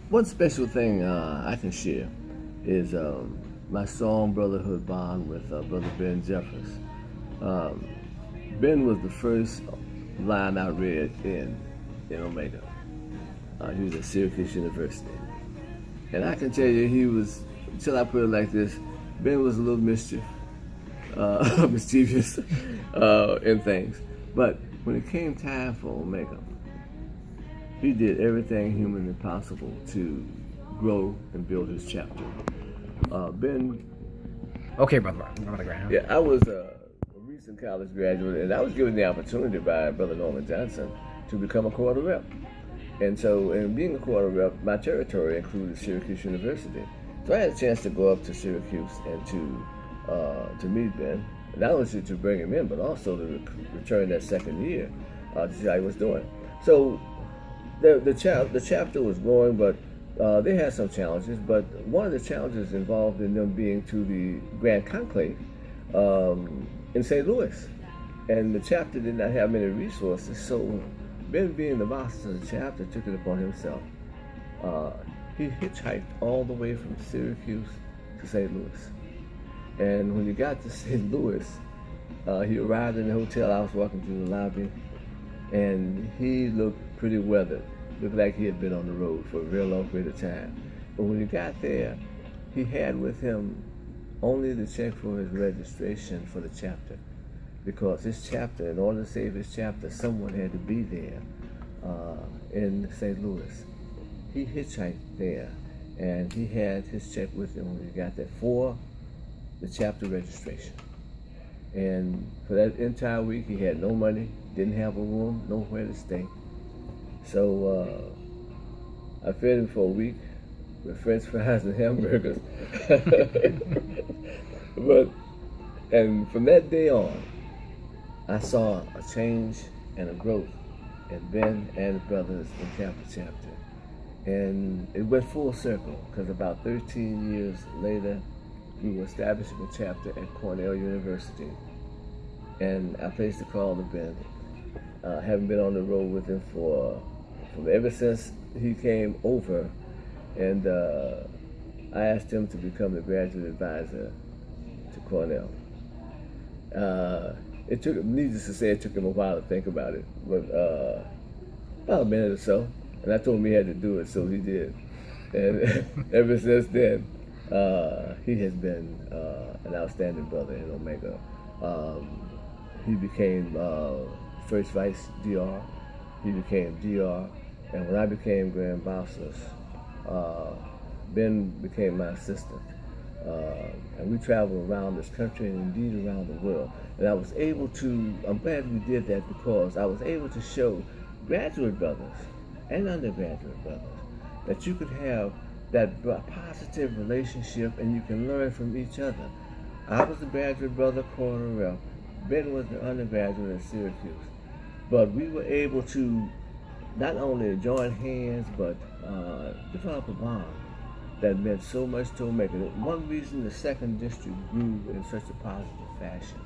One special thing I can share is my strong brotherhood bond with Brother Ben Jeffers. Um, Ben was the first line I read in Omega. He was at Syracuse University. And I can tell you, he was, until I put it like this, Ben was a little mischievous in things. But when it came time for Omega, he did everything humanly possible to grow and build his chapter. Ben. Okay, Brother Graham. Yeah, I was a recent college graduate, and I was given the opportunity by Brother Norman Johnson to become a quarter rep. And so, in being a quarter rep, my territory included Syracuse University. So I had a chance to go up to Syracuse and to meet Ben, not only to bring him in, but also to return that second year to see how he was doing. So the chapter was growing, but they had some challenges. But one of the challenges involved in them being to the Grand Conclave in St. Louis, and the chapter did not have many resources. So Ben, being the boss of the chapter, took it upon himself. He hitchhiked all the way from Syracuse to St. Louis. And when he got to St. Louis, he arrived in the hotel. I was walking through the lobby, and he looked pretty weathered. Looked like he had been on the road for a real long period of time. But when he got there, he had with him only the check for his registration for the chapter. Because his chapter, in order to save his chapter, someone had to be there in St. Louis. He hitchhiked there, and he had his check with him when he got there for the chapter registration. And for that entire week, he had no money, didn't have a room, nowhere to stay. So I fed him for a week with French fries and hamburgers. And from that day on, I saw a change and a growth in Ben and the brothers in chapter. And it went full circle, because about 13 years later, we were establishing a chapter at Cornell University. And I placed a call to Ben. Having been on the road with him from ever since he came over, and I asked him to become the graduate advisor to Cornell. It took, needless to say, it took him a while to think about it, but about a minute or so. And I told him he had to do it, so he did. And ever since then, he has been an outstanding brother in Omega. He became first vice DR. He became DR. And when I became Grand Bosses, Ben became my assistant. And we traveled around this country and indeed around the world. And I was able to, I'm glad we did that, because I was able to show graduate brothers and undergraduate brothers that you could have that positive relationship and you can learn from each other. I was the graduate brother, quarter rep. Ben was the undergraduate at Syracuse. But we were able to not only join hands, but develop a bond that meant so much to Omega. One reason the second district grew in such a positive fashion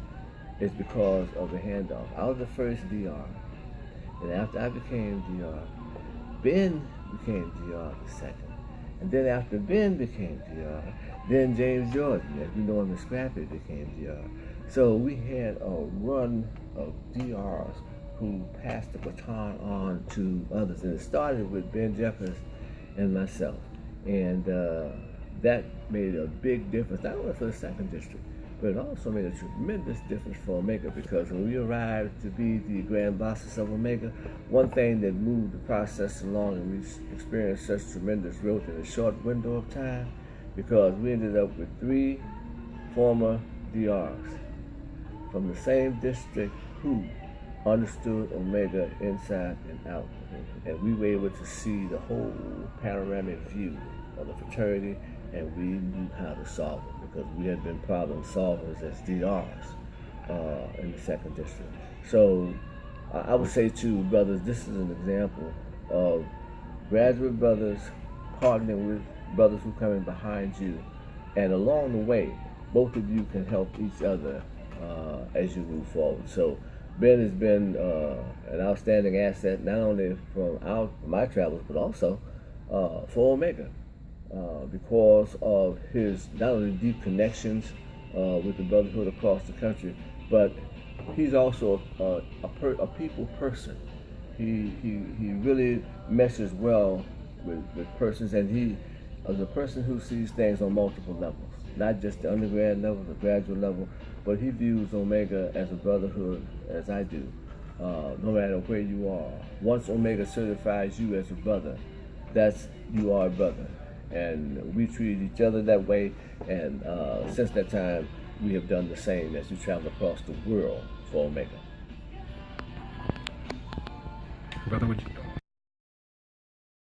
is because of the handoff. I was the first DR, and after I became DR, Ben became DR the second. And then after Ben became DR, then James Jordan, as we know him as Scrappy, became DR. So we had a run of DRs who passed the baton on to others. And it started with Ben Jeffers and myself. And that made a big difference, not only for the second district, but it also made a tremendous difference for Omega, because when we arrived to be the Grand Bosses of Omega, one thing that moved the process along, and we experienced such tremendous growth in a short window of time, because we ended up with 3 former DRs from the same district who understood Omega inside and out. And we were able to see the whole panoramic view of the fraternity, and we knew how to solve it, because we had been problem solvers as DRs in the second district. So I would say to brothers, this is an example of graduate brothers partnering with brothers who come in behind you, and along the way, both of you can help each other as you move forward. So Ben has been an outstanding asset, not only from my travels, but also for Omega because of his not only deep connections with the Brotherhood across the country, but he's also a people person. He really meshes well with persons, and he is a person who sees things on multiple levels, not just the undergrad level, the graduate level, but he views Omega as a brotherhood, as I do, no matter where you are. Once Omega certifies you as a brother, you are a brother. And we treated each other that way, and since that time, we have done the same as we travel across the world for Omega. Brother, would you,